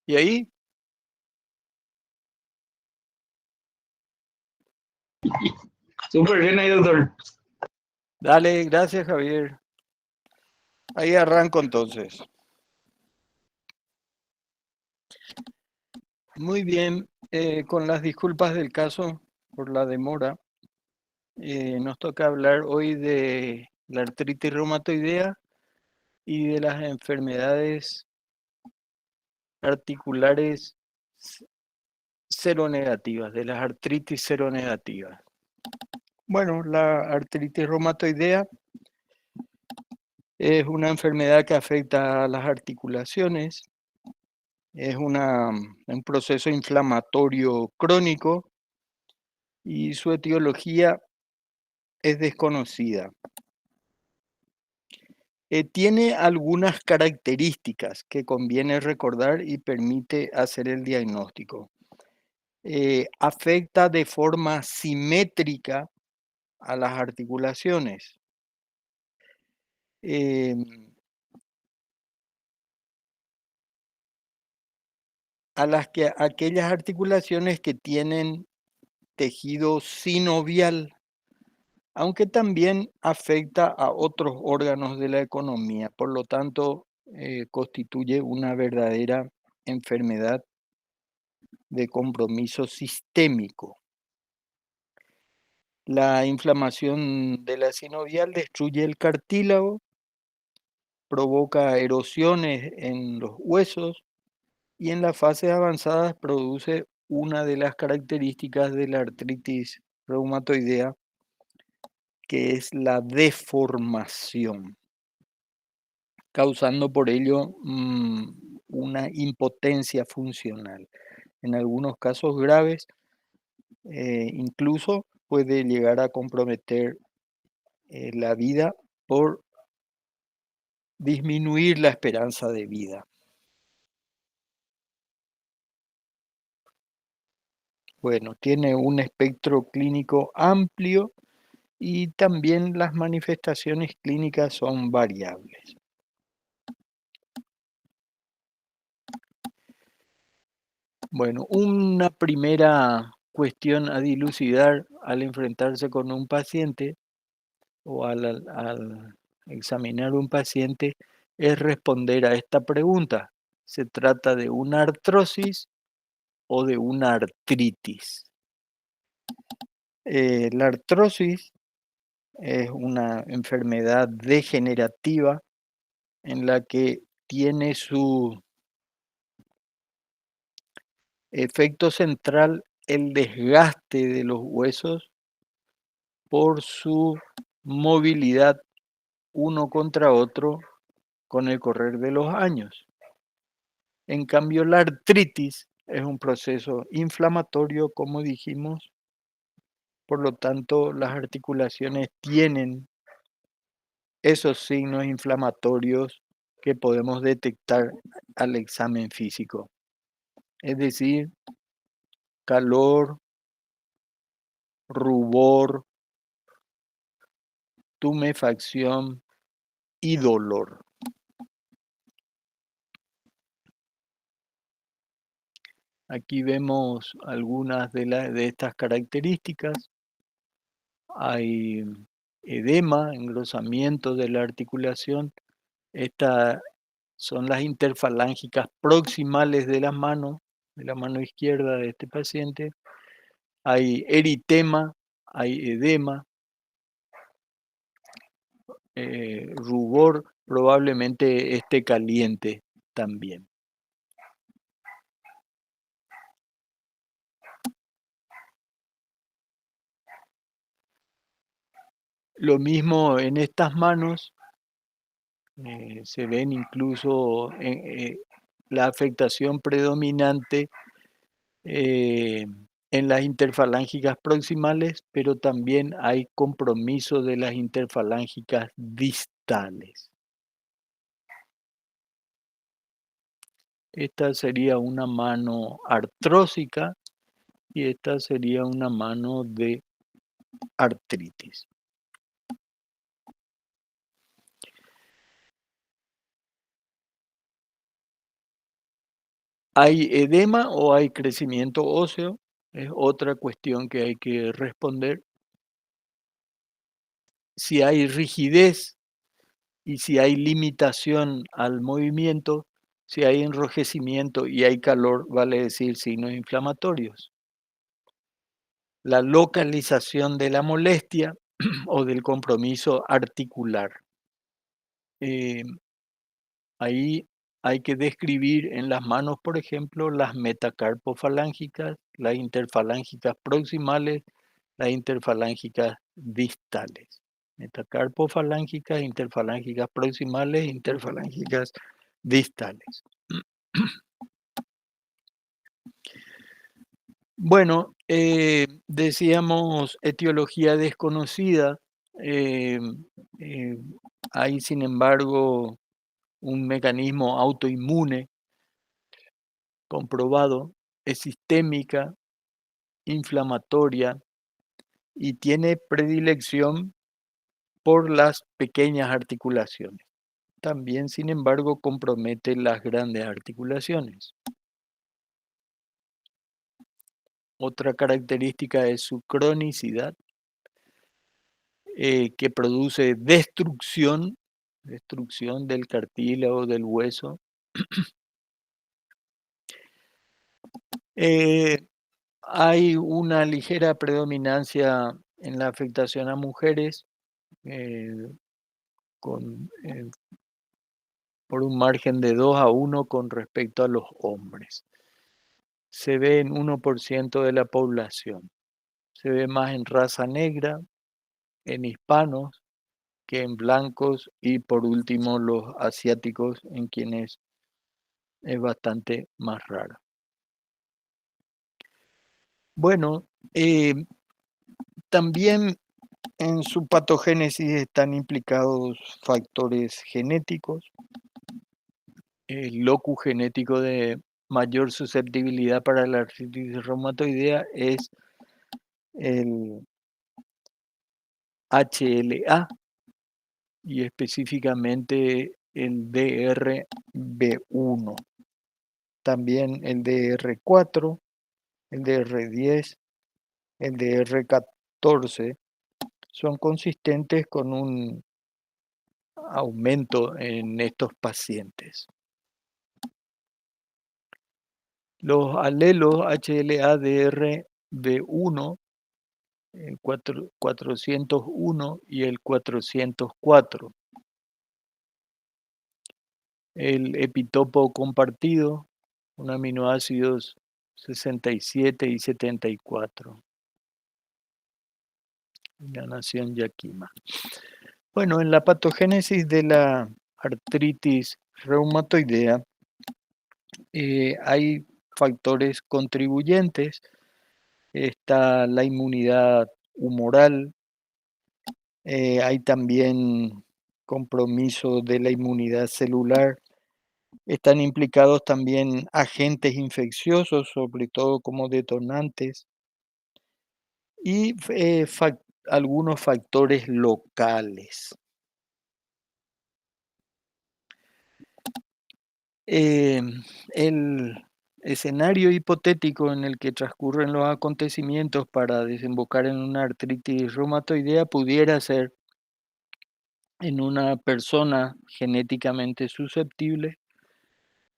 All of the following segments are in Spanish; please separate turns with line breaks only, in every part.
¿Y ahí?
Súper bien ahí, doctor.
Dale, gracias Javier. Ahí arranco entonces. Muy bien, con las disculpas del caso por la demora, nos toca hablar hoy de la artritis reumatoidea y de las enfermedades articulares seronegativas, de las artritis seronegativas. Bueno, la artritis reumatoidea es una enfermedad que afecta a las articulaciones, es un proceso inflamatorio crónico y su etiología es desconocida. Tiene algunas características que conviene recordar y permite hacer el diagnóstico. Afecta de forma simétrica a las articulaciones. Eh, aquellas articulaciones que tienen tejido sinovial, aunque también afecta a otros órganos de la economía. Por lo tanto, constituye una verdadera enfermedad de compromiso sistémico. La inflamación de la sinovial destruye el cartílago, provoca erosiones en los huesos y en las fases avanzadas produce una de las características de la artritis reumatoidea, que es la deformación, causando por ello una impotencia funcional. En algunos casos graves, incluso puede llegar a comprometer la vida por disminuir la esperanza de vida. Bueno, tiene un espectro clínico amplio y también las manifestaciones clínicas son variables. Bueno, una primera cuestión a dilucidar al enfrentarse con un paciente o al examinar un paciente es responder a esta pregunta. ¿Se trata de una artrosis o de una artritis? La artrosis es una enfermedad degenerativa en la que tiene su efecto central el desgaste de los huesos por su movilidad uno contra otro con el correr de los años. En cambio, la artritis es un proceso inflamatorio, como dijimos, por lo tanto, las articulaciones tienen esos signos inflamatorios que podemos detectar al examen físico, es decir, calor, rubor, tumefacción y dolor. Aquí vemos algunas de estas características. Hay edema, engrosamiento de la articulación. Estas son las interfalángicas proximales de la mano izquierda de este paciente. Hay eritema, hay edema, rubor, probablemente esté caliente también. Lo mismo en estas manos, se ven incluso la afectación predominante eh, en las interfalángicas proximales, pero también hay compromiso de las interfalángicas distales. Esta sería una mano artrósica y esta sería una mano de artritis. ¿Hay edema o hay crecimiento óseo? Es otra cuestión que hay que responder. Si hay rigidez y si hay limitación al movimiento, si hay enrojecimiento y hay calor, vale decir signos inflamatorios. La localización de la molestia o del compromiso articular. Eh, Ahí hay que describir en las manos, por ejemplo, las metacarpofalángicas, las interfalángicas proximales, las interfalángicas distales. Metacarpofalángicas, interfalángicas proximales, interfalángicas distales. Bueno, decíamos etiología desconocida. eh, eh, Hay, sin embargo, un mecanismo autoinmune comprobado, es sistémica, inflamatoria y tiene predilección por las pequeñas articulaciones. También, sin embargo, compromete las grandes articulaciones. Otra característica es su cronicidad, que produce destrucción del cartílago, del hueso. Hay una ligera predominancia en la afectación a mujeres, eh, con, por un margen de 2 a 1 con respecto a los hombres. Se ve en 1% de la población. Se ve más en raza negra, en hispanos, que en blancos y por último los asiáticos, en quienes es bastante más raro. Bueno, también en su patogénesis están implicados factores genéticos. El locus genético de mayor susceptibilidad para la artritis reumatoidea es el HLA y específicamente el DRB1. También el DR4, el DR10, el DR14 son consistentes con un aumento en estos pacientes. Los alelos HLA-DR B1, el 401 y el 404. El epitopo compartido, un aminoácidos 67 y 74. La nación Yakima. Bueno, en la patogénesis de la artritis reumatoidea hay factores contribuyentes. Está la inmunidad humoral, hay también compromiso de la inmunidad celular. Están implicados también agentes infecciosos, sobre todo como detonantes, y algunos factores locales. El escenario hipotético en el que transcurren los acontecimientos para desembocar en una artritis reumatoidea pudiera ser en una persona genéticamente susceptible,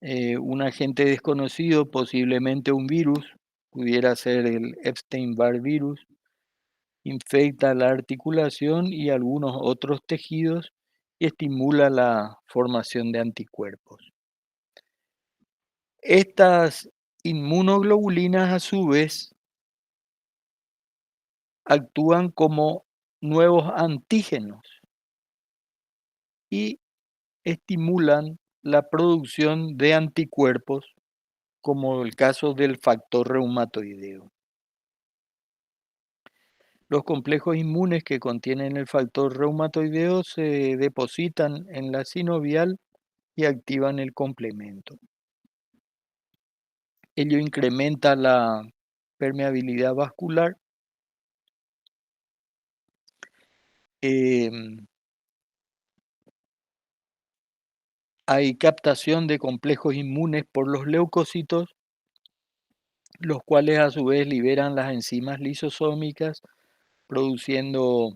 un agente desconocido, posiblemente un virus, pudiera ser el Epstein-Barr virus, infecta la articulación y algunos otros tejidos y estimula la formación de anticuerpos. Estas inmunoglobulinas, a su vez, actúan como nuevos antígenos y estimulan la producción de anticuerpos, como el caso del factor reumatoideo. Los complejos inmunes que contienen el factor reumatoideo se depositan en la sinovial y activan el complemento. Ello incrementa la permeabilidad vascular, em, Hay captación de complejos inmunes por los leucocitos, los cuales a su vez liberan las enzimas lisosómicas, produciendo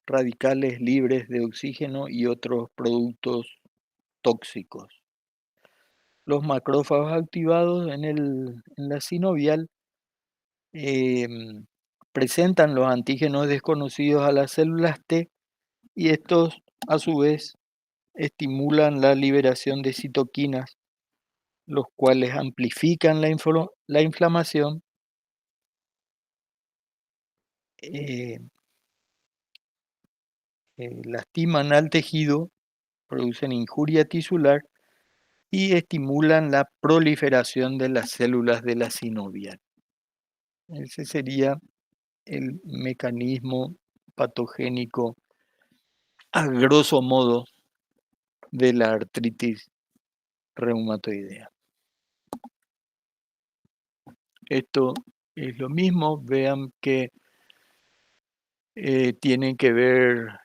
radicales libres de oxígeno y otros productos tóxicos. Los macrófagos activados en la sinovial presentan los antígenos desconocidos a las células T y estos a su vez estimulan la liberación de citoquinas, los cuales amplifican la inflamación, eh, lastiman al tejido, producen injuria tisular y estimulan la proliferación de las células de la sinovial. Ese sería el mecanismo patogénico a grosso modo de la artritis reumatoidea. Esto es lo mismo, vean que tienen que ver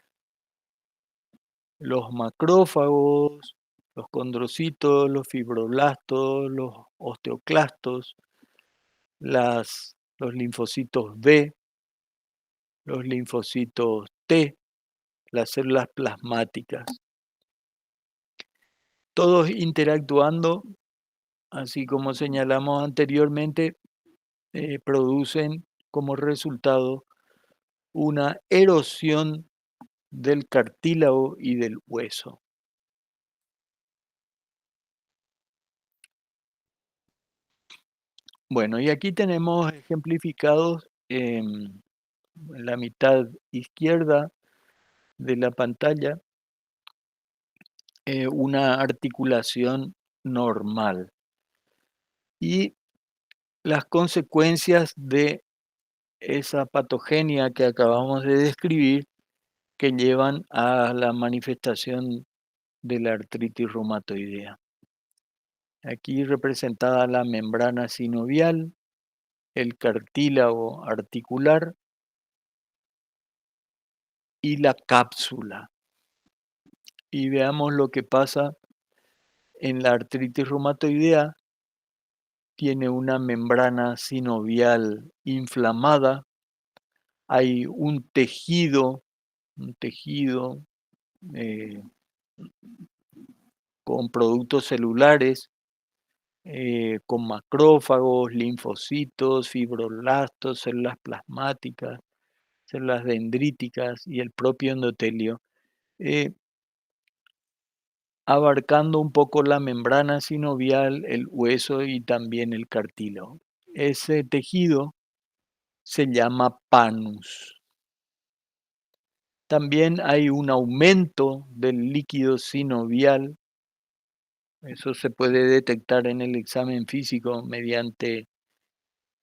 los macrófagos, los condrocitos, los fibroblastos, los osteoclastos, los linfocitos B, los linfocitos T, las células plasmáticas, todos interactuando, así como señalamos anteriormente, producen como resultado una erosión del cartílago y del hueso. Bueno, y aquí tenemos ejemplificados en la mitad izquierda de la pantalla una articulación normal y las consecuencias de esa patogenia que acabamos de describir que llevan a la manifestación de la artritis reumatoidea. Aquí representada la membrana sinovial, el cartílago articular y la cápsula. Y veamos lo que pasa en la artritis reumatoidea. Tiene una membrana sinovial inflamada, hay un tejido eh, con productos celulares, con macrófagos, linfocitos, fibroblastos, células plasmáticas, células dendríticas y el propio endotelio, eh, abarcando un poco la membrana sinovial, el hueso y también el cartílago. Ese tejido se llama panus. También hay un aumento del líquido sinovial. Eso se puede detectar en el examen físico mediante,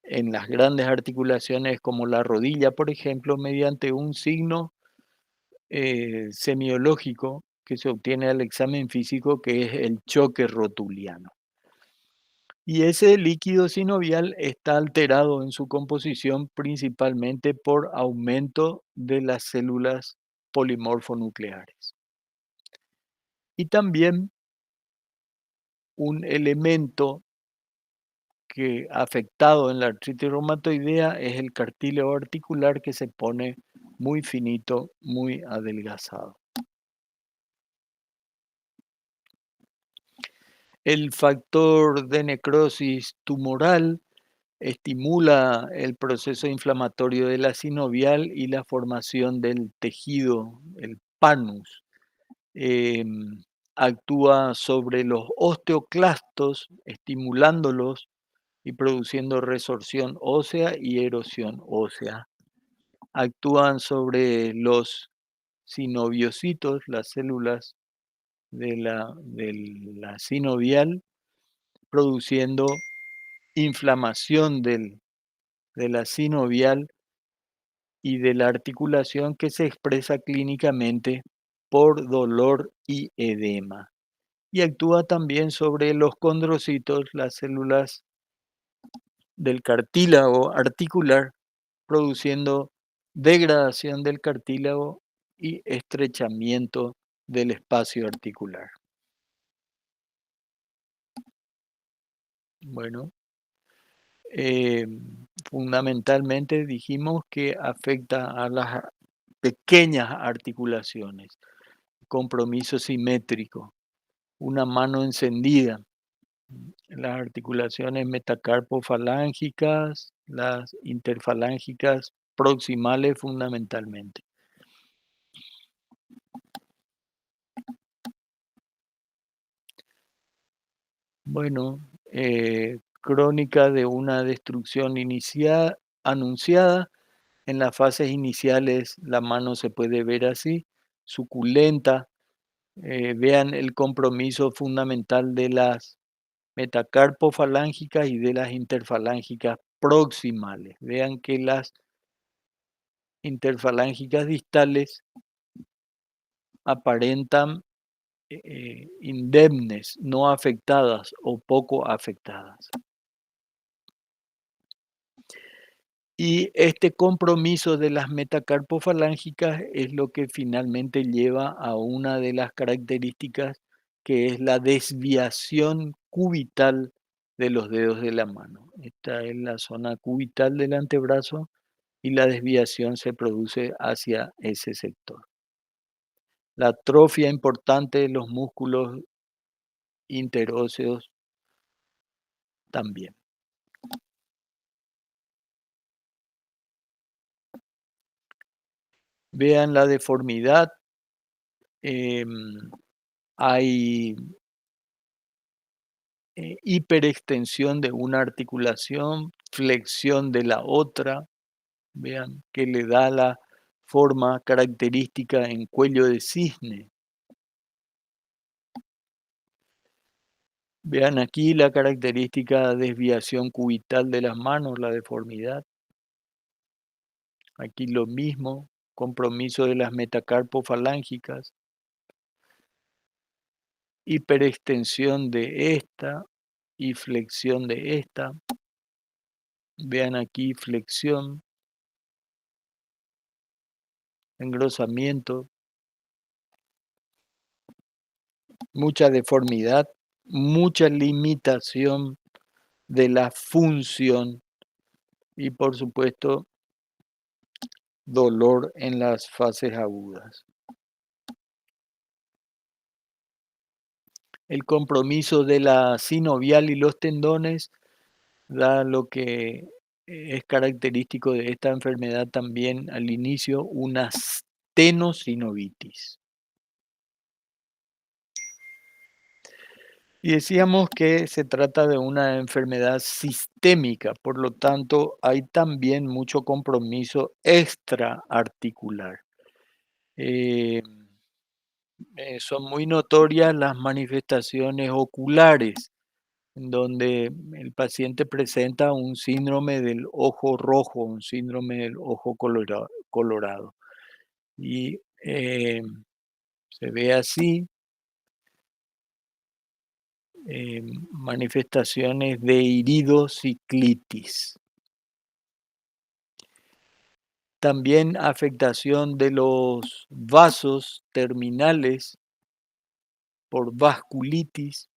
en las grandes articulaciones como la rodilla, por ejemplo, mediante un signo semiológico que se obtiene al examen físico, que es el choque rotuliano. Y ese líquido sinovial está alterado en su composición principalmente por aumento de las células polimorfonucleares. Y también un elemento que afectado en la artritis reumatoidea es el cartílago articular que se pone muy finito, muy adelgazado. El factor de necrosis tumoral estimula el proceso inflamatorio de la sinovial y la formación del tejido, el panus. Actúa sobre los osteoclastos, estimulándolos y produciendo resorción ósea y erosión ósea. Actúan sobre los sinoviocitos, las células de la sinovial, produciendo inflamación de la sinovial y de la articulación que se expresa clínicamente por dolor y edema. Y actúa también sobre los condrocitos, las células del cartílago articular, produciendo degradación del cartílago y estrechamiento del espacio articular. Bueno, eh, fundamentalmente dijimos que afecta a las pequeñas articulaciones, compromiso simétrico, una mano encendida, las articulaciones metacarpofalángicas, las interfalángicas proximales fundamentalmente. Bueno, crónica de una destrucción inicial anunciada. En las fases iniciales la mano se puede ver así, suculenta. Vean el compromiso fundamental de las metacarpofalángicas y de las interfalángicas proximales. Vean que las interfalángicas distales aparentan indemnes, no afectadas o poco afectadas. Y este compromiso de las metacarpofalángicas es lo que finalmente lleva a una de las características que es la desviación cubital de los dedos de la mano. Esta es la zona cubital del antebrazo y la desviación se produce hacia ese sector. La atrofia importante de los músculos interóseos también. Vean la deformidad. Hay hiperextensión de una articulación, flexión de la otra. Vean que le da la forma característica en cuello de cisne. Vean aquí la característica desviación cubital de las manos, la deformidad. Aquí lo mismo, compromiso de las metacarpofalángicas, hiperextensión de esta y flexión de esta. Vean aquí flexión, engrosamiento, mucha deformidad, mucha limitación de la función y por supuesto dolor en las fases agudas. El compromiso de la sinovial y los tendones da lo que es característico de esta enfermedad también al inicio, una stenosinovitis. Y decíamos que se trata de una enfermedad sistémica, por lo tanto hay también mucho compromiso extraarticular. Eh, Son muy notorias las manifestaciones oculares, en donde el paciente presenta un síndrome del ojo rojo, un síndrome del ojo colorado. Y se ve así, manifestaciones de iridociclitis. También afectación de los vasos terminales por vasculitis,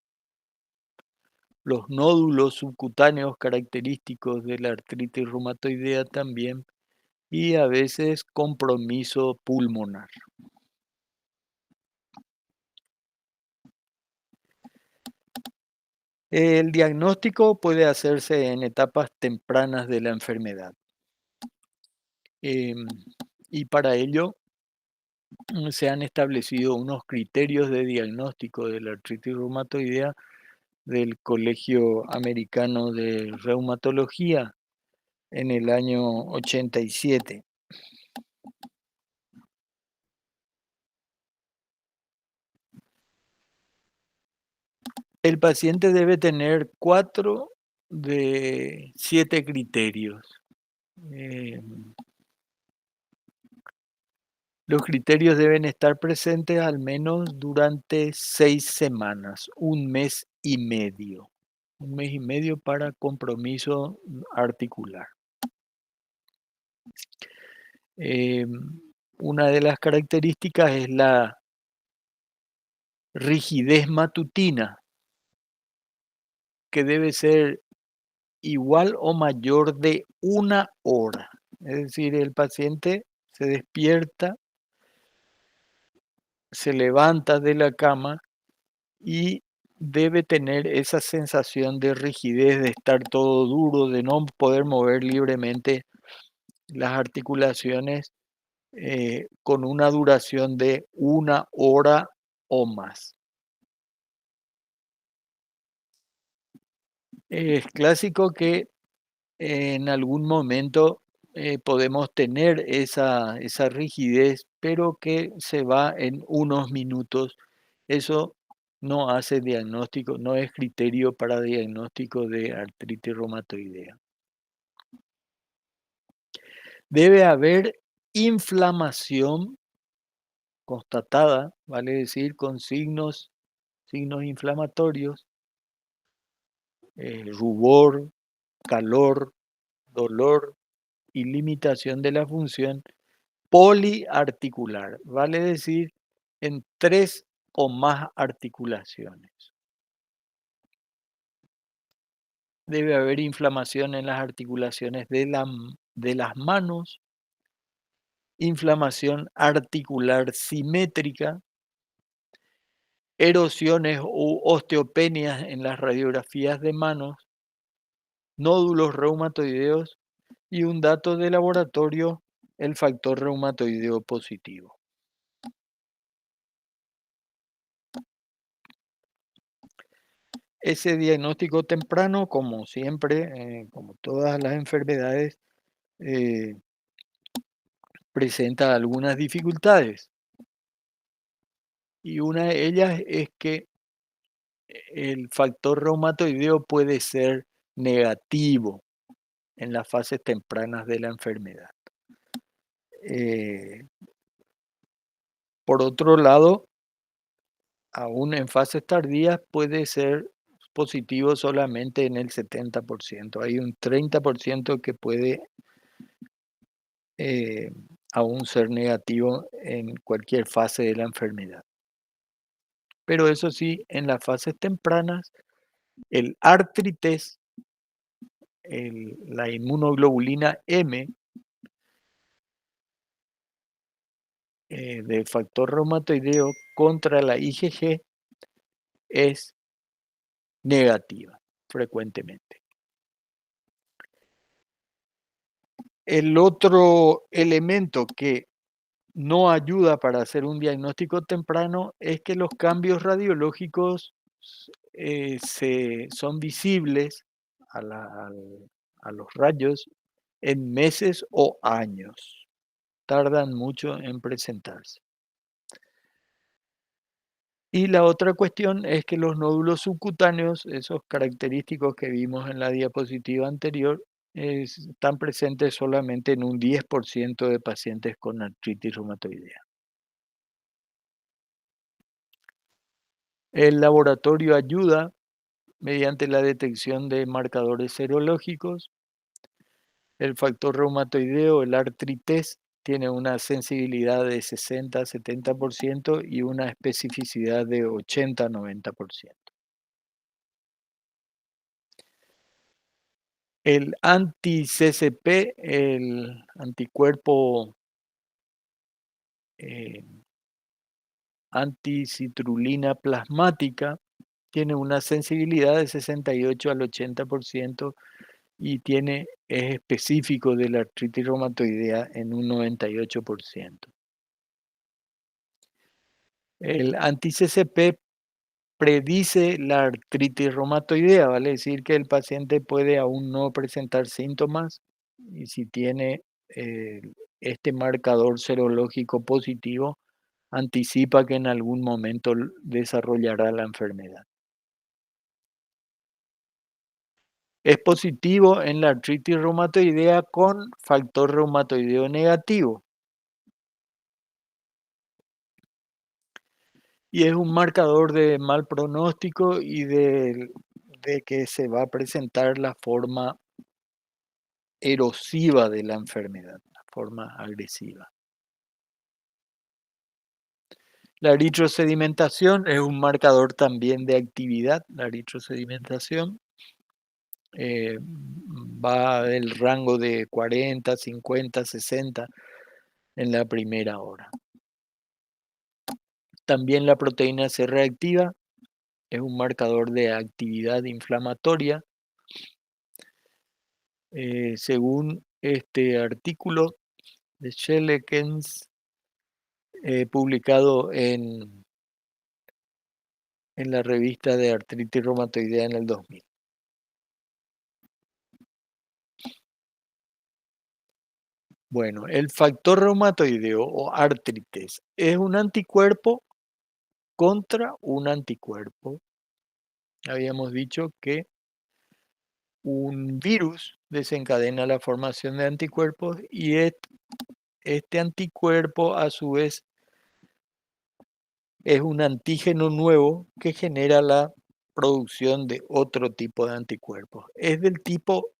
los nódulos subcutáneos característicos de la artritis reumatoidea también, y a veces compromiso pulmonar. El diagnóstico puede hacerse en etapas tempranas de la enfermedad. Y para ello se han establecido unos criterios de diagnóstico de la artritis reumatoidea del Colegio Americano de Reumatología en el año 87. El paciente debe tener 4 de 7 criterios. Los criterios deben estar presentes al menos durante 6 semanas, un mes y medio. Un mes y medio para compromiso articular. Una de las características es la rigidez matutina. que debe ser igual o mayor de 1 hora. Es decir, el paciente se despierta, se levanta de la cama y debe tener esa sensación de rigidez, de estar todo duro, de no poder mover libremente las articulaciones con una duración de 1 hora o más. Es clásico que en algún momento podemos tener esa rigidez, pero que se va en unos minutos. Eso no hace diagnóstico, no es criterio para diagnóstico de artritis reumatoidea. Debe haber inflamación constatada, vale decir, con signos inflamatorios, rubor, calor, dolor y limitación de la función poliarticular, vale decir, en 3 o más articulaciones. Debe haber inflamación en las articulaciones de las manos, inflamación articular simétrica, erosiones u osteopenias en las radiografías de manos, nódulos reumatoideos y un dato de laboratorio, el factor reumatoideo positivo. Ese diagnóstico temprano, como siempre, como todas las enfermedades, eh, presenta algunas dificultades. Y una de ellas es que el factor reumatoideo puede ser negativo en las fases tempranas de la enfermedad. Eh, por otro lado, aún en fases tardías puede ser positivo solamente en el 70%. Hay un 30% que puede eh, aún ser negativo en cualquier fase de la enfermedad. Pero eso sí, en las fases tempranas, el artritis, la inmunoglobulina M del factor reumatoideo contra la IgG es negativa frecuentemente. El otro elemento que no ayuda para hacer un diagnóstico temprano es que los cambios radiológicos son visibles a los rayos en meses o años. Tardan mucho en presentarse. Y la otra cuestión es que los nódulos subcutáneos, esos característicos que vimos en la diapositiva anterior, están presentes solamente en un 10% de pacientes con artritis reumatoidea. El laboratorio ayuda mediante la detección de marcadores serológicos. El factor reumatoideo, el artritis, tiene una sensibilidad de 60-70% y una especificidad de 80-90%. El anti-CCP, el anticuerpo anticitrulina plasmática, tiene una sensibilidad de 68 al 80% y es específico de la artritis reumatoidea en un 98%. El anti-CCP predice la artritis reumatoidea, vale decir que el paciente puede aún no presentar síntomas y si tiene eh, este marcador serológico positivo, anticipa que en algún momento desarrollará la enfermedad. Es positivo en la artritis reumatoidea con factor reumatoideo negativo. Y es un marcador de mal pronóstico y de que se va a presentar la forma erosiva de la enfermedad, la forma agresiva. La eritrosedimentación es un marcador también de actividad, la eritrosedimentación. va del rango de 40, 50, 60 en la primera hora. También la proteína C reactiva es un marcador de actividad inflamatoria. Según este artículo de Schellekens, publicado en la revista de artritis reumatoidea en el 2000. Bueno, el factor reumatoideo o artritis es un anticuerpo contra un anticuerpo. Habíamos dicho que un virus desencadena la formación de anticuerpos y este anticuerpo a su vez es un antígeno nuevo que genera la producción de otro tipo de anticuerpos. Es del tipo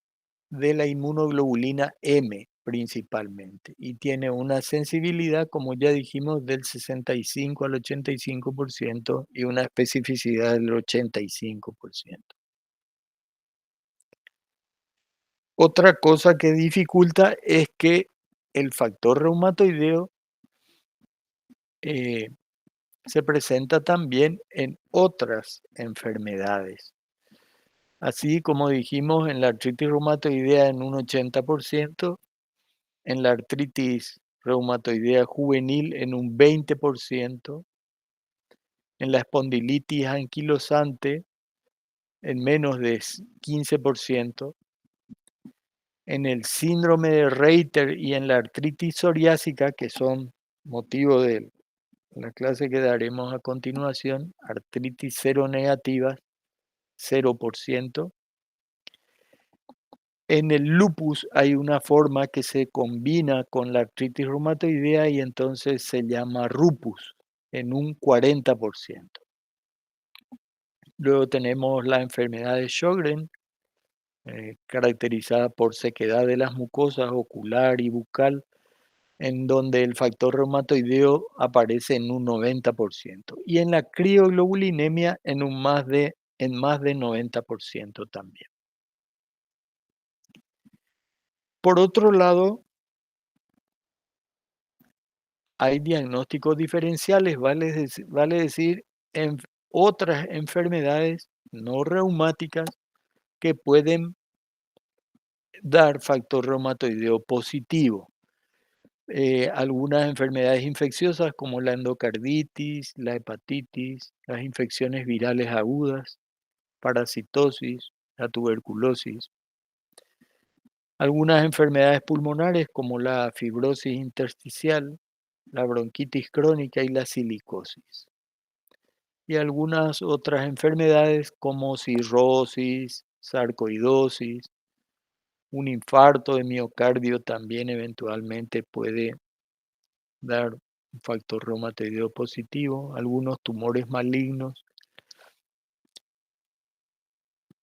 de la inmunoglobulina M principalmente y tiene una sensibilidad, como ya dijimos, del 65 al 85% y una especificidad del 85%. Otra cosa que dificulta es que el factor reumatoideo eh, se presenta también en otras enfermedades. Así como dijimos en la artritis reumatoidea en un 80%, en la artritis reumatoidea juvenil en un 20%, en la espondilitis anquilosante en menos de 15%, en el síndrome de Reiter y en la artritis psoriásica, que son motivo de la clase que daremos a continuación, artritis seronegativa, 0%. En el lupus hay una forma que se combina con la artritis reumatoidea y entonces se llama rupus en un 40%. Luego tenemos la enfermedad de Sjögren, caracterizada por sequedad de las mucosas ocular y bucal, en donde el factor reumatoideo aparece en un 90%. Y en la crioglobulinemia en más de 90% también. Por otro lado, hay diagnósticos diferenciales, vale decir, en otras enfermedades no reumáticas que pueden dar factor reumatoideo positivo. Algunas enfermedades infecciosas como la endocarditis, la hepatitis, las infecciones virales agudas, parasitosis, la tuberculosis. Algunas enfermedades pulmonares como la fibrosis intersticial, la bronquitis crónica y la silicosis. Y algunas otras enfermedades como cirrosis, sarcoidosis, un infarto de miocardio también eventualmente puede dar un factor reumatoideo positivo, algunos tumores malignos,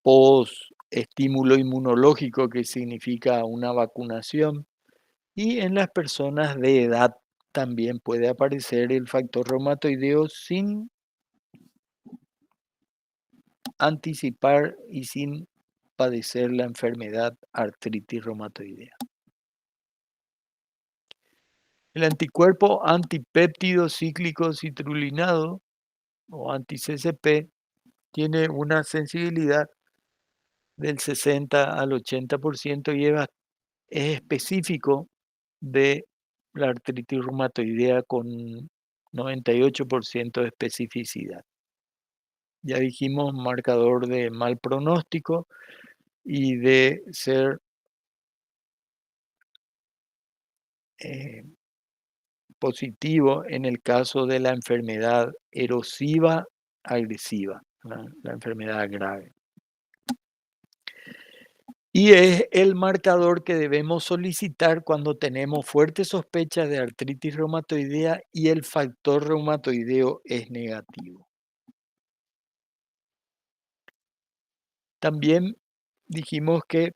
post-estímulo inmunológico que significa una vacunación, y en las personas de edad también puede aparecer el factor reumatoideo sin anticipar y sin padecer la enfermedad artritis reumatoidea. El anticuerpo antipéptido cíclico citrulinado o anti-CCP tiene una sensibilidad del 60 al 80% y es específico de la artritis reumatoidea con 98% de especificidad. Ya dijimos, marcador de mal pronóstico y de ser positivo en el caso de la enfermedad erosiva agresiva, la enfermedad grave. Y es el marcador que debemos solicitar cuando tenemos fuertes sospechas de artritis reumatoidea y el factor reumatoideo es negativo. También dijimos que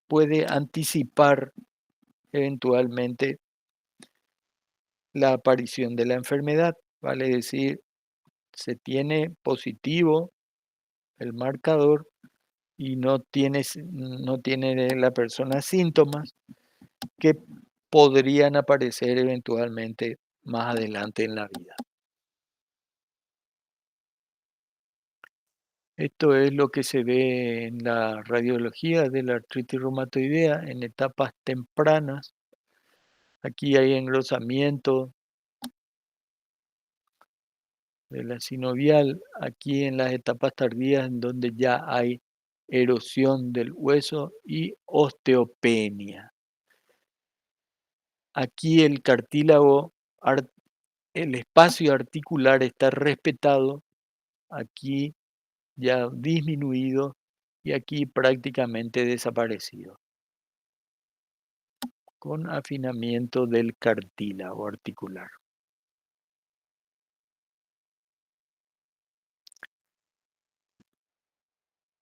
puede anticipar eventualmente la aparición de la enfermedad, vale decir, se tiene positivo el marcador y no tiene la persona síntomas que podrían aparecer eventualmente más adelante en la vida. Esto es lo que se ve en la radiología de la artritis reumatoidea en etapas tempranas. Aquí hay engrosamiento de la sinovial, aquí en las etapas tardías en donde ya hay erosión del hueso y osteopenia. Aquí el cartílago, el espacio articular está respetado, aquí ya disminuido y aquí prácticamente desaparecido, con afinamiento del cartílago articular.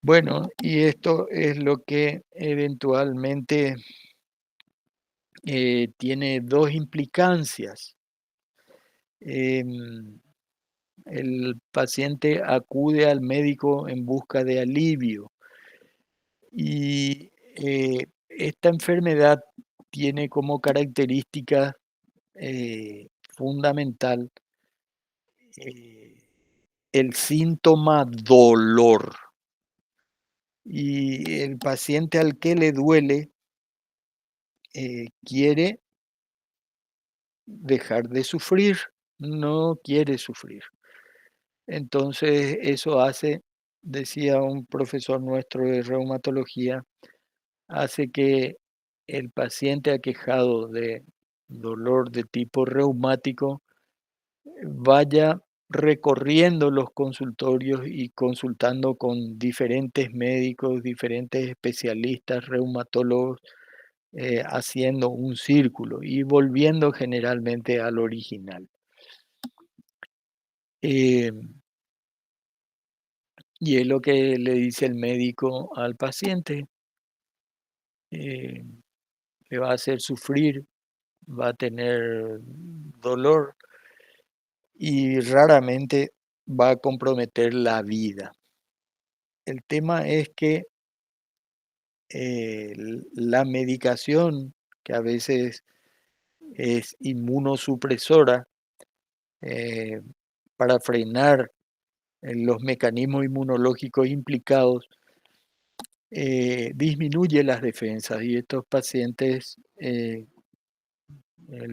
Bueno, y esto es lo que eventualmente tiene dos implicancias. Em, el paciente acude al médico en busca de alivio y esta enfermedad tiene como característica fundamental eh, el síntoma dolor. Y el paciente al que le duele quiere dejar de sufrir, no quiere sufrir. Entonces eso hace, decía un profesor nuestro de reumatología, hace que el paciente aquejado de dolor de tipo reumático vaya recorriendo los consultorios y consultando con diferentes médicos, diferentes especialistas, reumatólogos, haciendo un círculo y volviendo generalmente al original. Eh, y es lo que le dice el médico al paciente, eh, le va a hacer sufrir, va a tener dolor y raramente va a comprometer la vida. El tema es que la medicación, que a veces es inmunosupresora, eh, para frenar los mecanismos inmunológicos implicados, disminuye las defensas y estos pacientes, el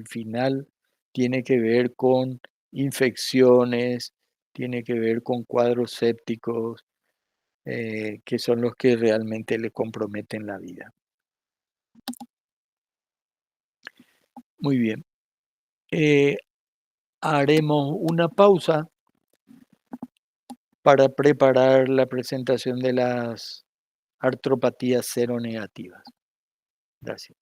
final tiene que ver con infecciones, tiene que ver con cuadros sépticos, que son los que realmente le comprometen la vida. Muy bien. Eh, Haremos una pausa para preparar la presentación de las artropatías seronegativas. Gracias.